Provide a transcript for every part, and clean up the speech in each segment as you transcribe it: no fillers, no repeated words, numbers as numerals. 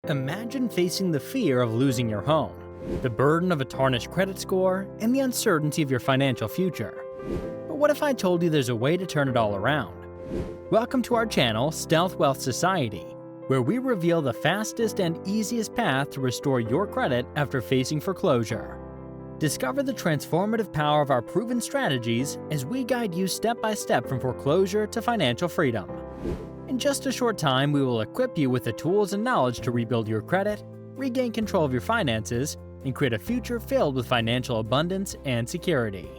Imagine facing the fear of losing your home, the burden of a tarnished credit score, and the uncertainty of your financial future. But what if I told you there's a way to turn it all around? Welcome to our channel, Stealth Wealth Society, where we reveal the fastest and easiest path to restore your credit after facing foreclosure. Discover the transformative power of our proven strategies as we guide you step by step from foreclosure to financial freedom. In just a short time, we will equip you with the tools and knowledge to rebuild your credit, regain control of your finances, and create a future filled with financial abundance and security.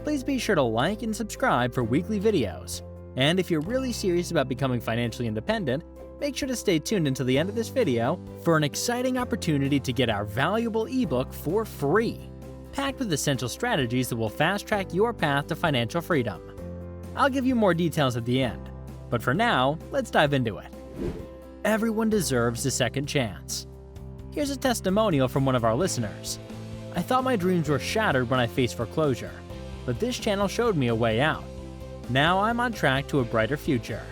Please be sure to like and subscribe for weekly videos. And if you're really serious about becoming financially independent, make sure to stay tuned until the end of this video for an exciting opportunity to get our valuable ebook for free, packed with essential strategies that will fast-track your path to financial freedom. I'll give you more details at the end, but for now, let's dive into it. Everyone deserves a second chance. Here's a testimonial from one of our listeners. I thought my dreams were shattered when I faced foreclosure, but this channel showed me a way out. Now I'm on track to a brighter future.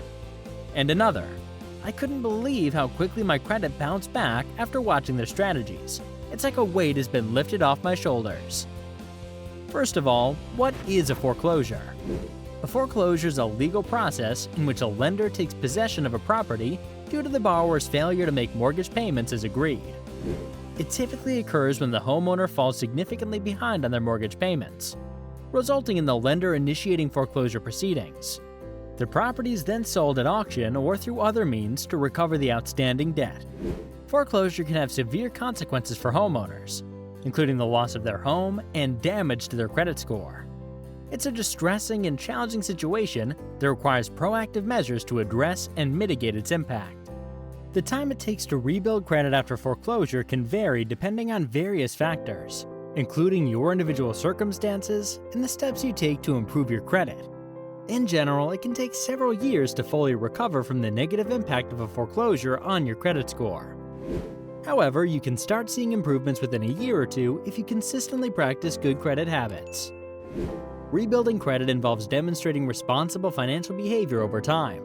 And another, I couldn't believe how quickly my credit bounced back after watching their strategies. It's like a weight has been lifted off my shoulders. First of all, what is a foreclosure? A foreclosure is a legal process in which a lender takes possession of a property due to the borrower's failure to make mortgage payments as agreed. It typically occurs when the homeowner falls significantly behind on their mortgage payments, resulting in the lender initiating foreclosure proceedings. The property is then sold at auction or through other means to recover the outstanding debt. Foreclosure can have severe consequences for homeowners, including the loss of their home and damage to their credit score. It's a distressing and challenging situation that requires proactive measures to address and mitigate its impact. The time it takes to rebuild credit after foreclosure can vary depending on various factors, including your individual circumstances and the steps you take to improve your credit. In general, it can take several years to fully recover from the negative impact of a foreclosure on your credit score. However, you can start seeing improvements within a year or two if you consistently practice good credit habits. Rebuilding credit involves demonstrating responsible financial behavior over time.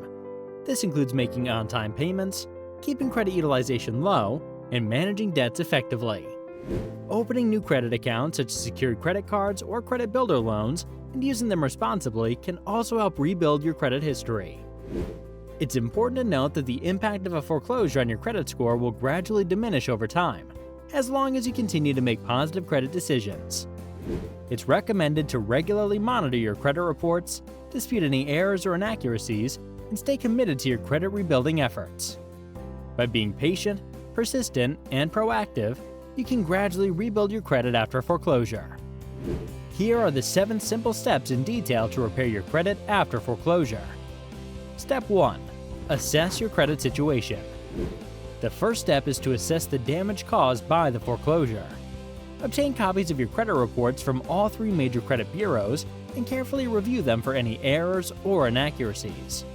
This includes making on-time payments, keeping credit utilization low, and managing debts effectively. Opening new credit accounts such as secured credit cards or credit builder loans and using them responsibly can also help rebuild your credit history. It's important to note that the impact of a foreclosure on your credit score will gradually diminish over time, as long as you continue to make positive credit decisions. It's recommended to regularly monitor your credit reports, dispute any errors or inaccuracies, and stay committed to your credit rebuilding efforts. By being patient, persistent, and proactive, you can gradually rebuild your credit after foreclosure. Here are the 7 simple steps in detail to repair your credit after foreclosure. Step 1. Assess your credit situation. The first step is to assess the damage caused by the foreclosure. Obtain copies of your credit reports from all 3 major credit bureaus and carefully review them for any errors or inaccuracies.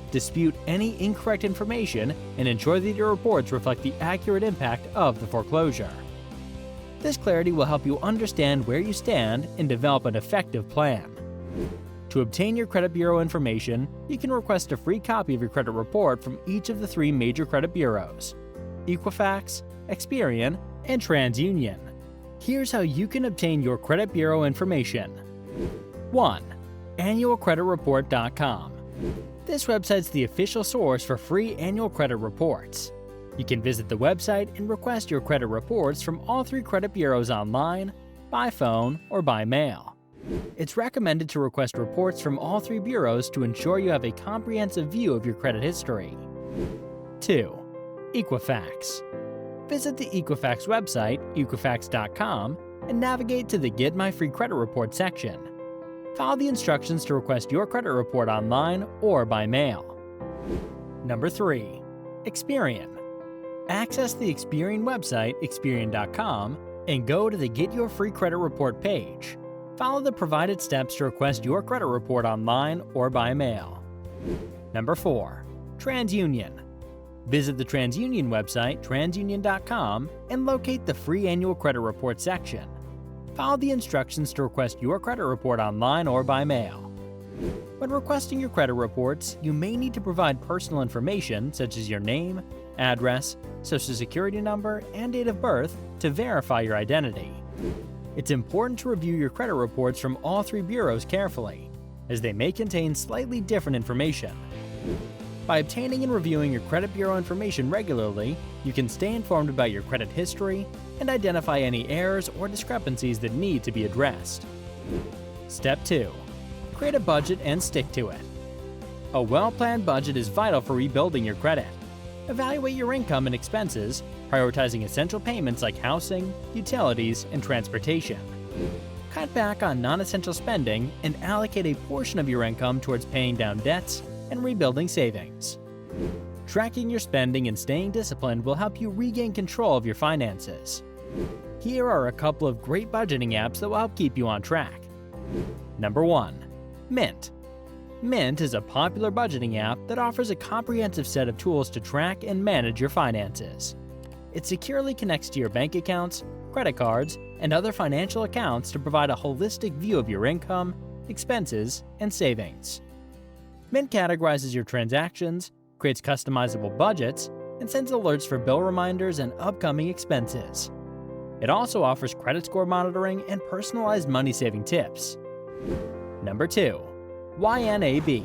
Dispute any incorrect information and ensure that your reports reflect the accurate impact of the foreclosure. This clarity will help you understand where you stand and develop an effective plan. To obtain your credit bureau information, you can request a free copy of your credit report from each of the 3 major credit bureaus: Equifax, Experian, and TransUnion. Here's how you can obtain your credit bureau information. 1. AnnualCreditReport.com. This website's the official source for free annual credit reports. You can visit the website and request your credit reports from all 3 credit bureaus online, by phone, or by mail. It's recommended to request reports from all 3 bureaus to ensure you have a comprehensive view of your credit history. 2. Equifax. Visit the Equifax website, equifax.com, and navigate to the Get My Free Credit Report section. Follow the instructions to request your credit report online or by mail. Number 3. Experian. Access the Experian website, experian.com, and go to the Get Your Free Credit Report page. Follow the provided steps to request your credit report online or by mail. Number 4. TransUnion. Visit the TransUnion website, transunion.com, and locate the free annual credit report section. Follow the instructions to request your credit report online or by mail. When requesting your credit reports, you may need to provide personal information such as your name, address, social security number, and date of birth to verify your identity. It's important to review your credit reports from all three bureaus carefully, as they may contain slightly different information. By obtaining and reviewing your credit bureau information regularly, you can stay informed about your credit history and identify any errors or discrepancies that need to be addressed. Step 2. Create a budget and stick to it. A well-planned budget is vital for rebuilding your credit. Evaluate your income and expenses, prioritizing essential payments like housing, utilities, and transportation. Cut back on non-essential spending and allocate a portion of your income towards paying down debts and rebuilding savings. Tracking your spending and staying disciplined will help you regain control of your finances. Here are a couple of great budgeting apps that will help keep you on track. Number 1. Mint. Mint is a popular budgeting app that offers a comprehensive set of tools to track and manage your finances. It securely connects to your bank accounts, credit cards, and other financial accounts to provide a holistic view of your income, expenses, and savings. Mint categorizes your transactions, creates customizable budgets, and sends alerts for bill reminders and upcoming expenses. It also offers credit score monitoring and personalized money-saving tips. Number 2. YNAB.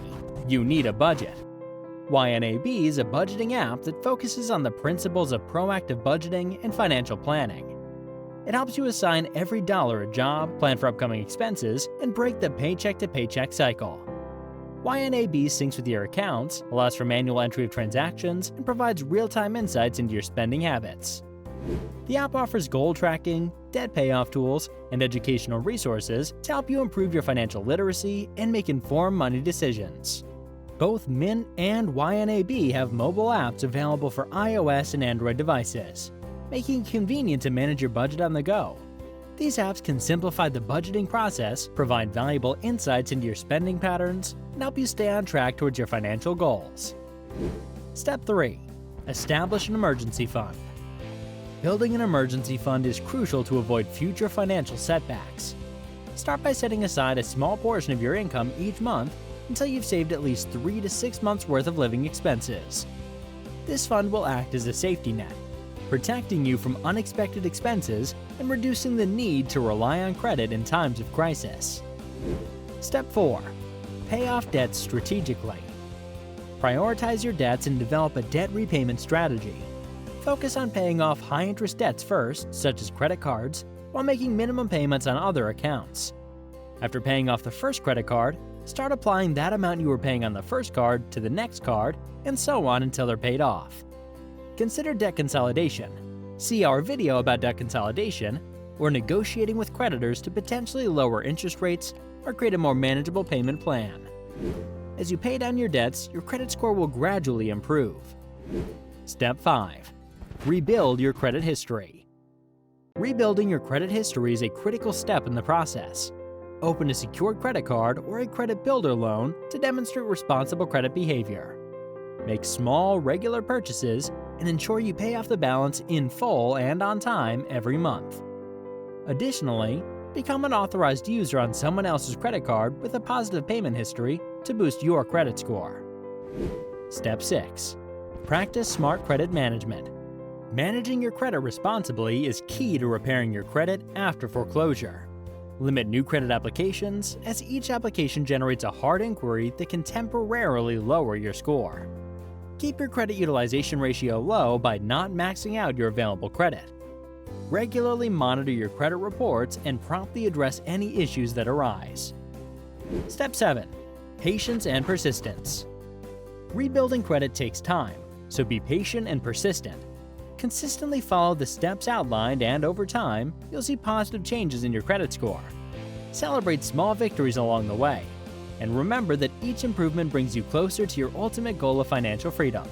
You need a budget. YNAB is a budgeting app that focuses on the principles of proactive budgeting and financial planning. It helps you assign every dollar a job, plan for upcoming expenses, and break the paycheck-to-paycheck cycle. YNAB syncs with your accounts, allows for manual entry of transactions, and provides real-time insights into your spending habits. The app offers goal tracking, debt payoff tools, and educational resources to help you improve your financial literacy and make informed money decisions. Both Mint and YNAB have mobile apps available for iOS and Android devices, making it convenient to manage your budget on the go. These apps can simplify the budgeting process, provide valuable insights into your spending patterns, and help you stay on track towards your financial goals. Step 3. Establish an emergency fund. Building an emergency fund is crucial to avoid future financial setbacks. Start by setting aside a small portion of your income each month until you've saved at least 3 to 6 months' worth of living expenses. This fund will act as a safety net, protecting you from unexpected expenses and reducing the need to rely on credit in times of crisis. Step 4. Pay off debts strategically. Prioritize your debts and develop a debt repayment strategy. Focus on paying off high-interest debts first, such as credit cards, while making minimum payments on other accounts. After paying off the first credit card, start applying that amount you were paying on the first card to the next card, and so on until they're paid off. Consider debt consolidation. See our video about debt consolidation, or negotiating with creditors to potentially lower interest rates or create a more manageable payment plan. As you pay down your debts, your credit score will gradually improve. Step 5. Rebuild your credit history. Rebuilding your credit history is a critical step in the process. Open a secured credit card or a credit builder loan to demonstrate responsible credit behavior. Make small, regular purchases and ensure you pay off the balance in full and on time every month. Additionally, become an authorized user on someone else's credit card with a positive payment history to boost your credit score. Step 6. Practice smart credit management. Managing your credit responsibly is key to repairing your credit after foreclosure. Limit new credit applications, as each application generates a hard inquiry that can temporarily lower your score. Keep your credit utilization ratio low by not maxing out your available credit. Regularly monitor your credit reports and promptly address any issues that arise. Step 7. Patience and persistence. Rebuilding credit takes time, so be patient and persistent. Consistently follow the steps outlined, and over time, you'll see positive changes in your credit score. Celebrate small victories along the way, and remember that each improvement brings you closer to your ultimate goal of financial freedom.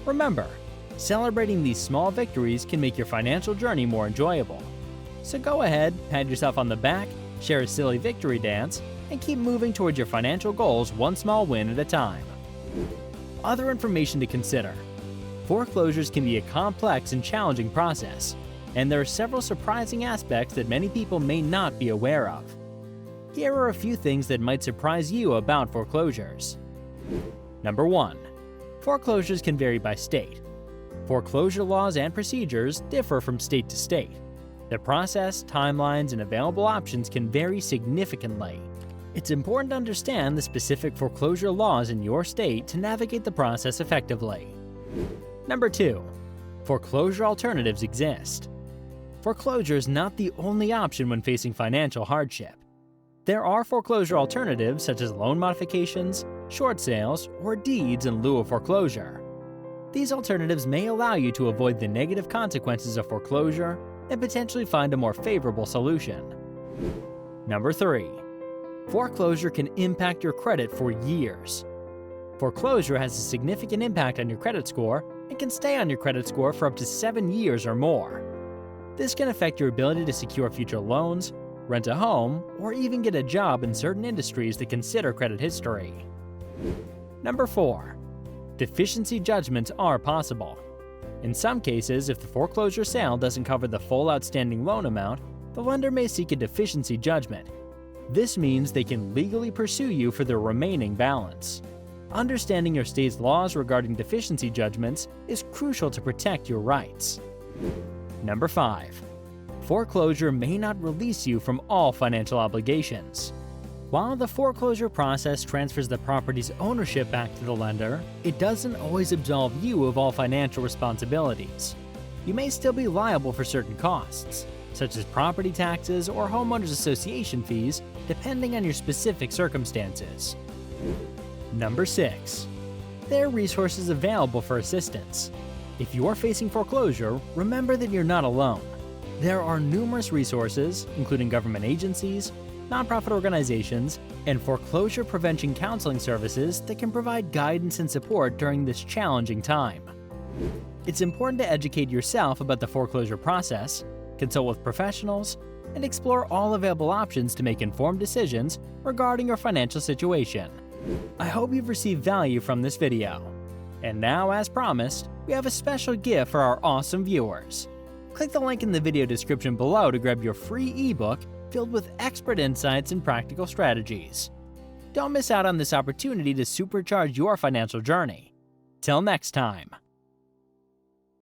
Remember, celebrating these small victories can make your financial journey more enjoyable. So go ahead, pat yourself on the back, share a silly victory dance, and keep moving towards your financial goals one small win at a time. Other information to consider. Foreclosures can be a complex and challenging process, and there are several surprising aspects that many people may not be aware of. Here are a few things that might surprise you about foreclosures. Number 1. Foreclosures can vary by state. Foreclosure laws and procedures differ from state to state. The process, timelines, and available options can vary significantly. It's important to understand the specific foreclosure laws in your state to navigate the process effectively. Number 2. Foreclosure alternatives exist. Foreclosure is not the only option when facing financial hardship. There are foreclosure alternatives such as loan modifications, short sales, or deeds in lieu of foreclosure. These alternatives may allow you to avoid the negative consequences of foreclosure and potentially find a more favorable solution. Number 3. Foreclosure can impact your credit for years. Foreclosure has a significant impact on your credit score and can stay on your credit score for up to 7 years or more. This can affect your ability to secure future loans, rent a home, or even get a job in certain industries that consider credit history. Number 4. Deficiency judgments are possible. In some cases, if the foreclosure sale doesn't cover the full outstanding loan amount, the lender may seek a deficiency judgment. This means they can legally pursue you for the remaining balance. Understanding your state's laws regarding deficiency judgments is crucial to protect your rights. Number 5. Foreclosure may not release you from all financial obligations. While the foreclosure process transfers the property's ownership back to the lender, it doesn't always absolve you of all financial responsibilities. You may still be liable for certain costs, such as property taxes or homeowners association fees, depending on your specific circumstances. Number 6. There are resources available for assistance. If you're facing foreclosure, remember that you're not alone. There are numerous resources, including government agencies, nonprofit organizations, and foreclosure prevention counseling services that can provide guidance and support during this challenging time. It's important to educate yourself about the foreclosure process, consult with professionals, and explore all available options to make informed decisions regarding your financial situation. I hope you've received value from this video. And now, as promised, we have a special gift for our awesome viewers. Click the link in the video description below to grab your free ebook filled with expert insights and practical strategies. Don't miss out on this opportunity to supercharge your financial journey. Till next time.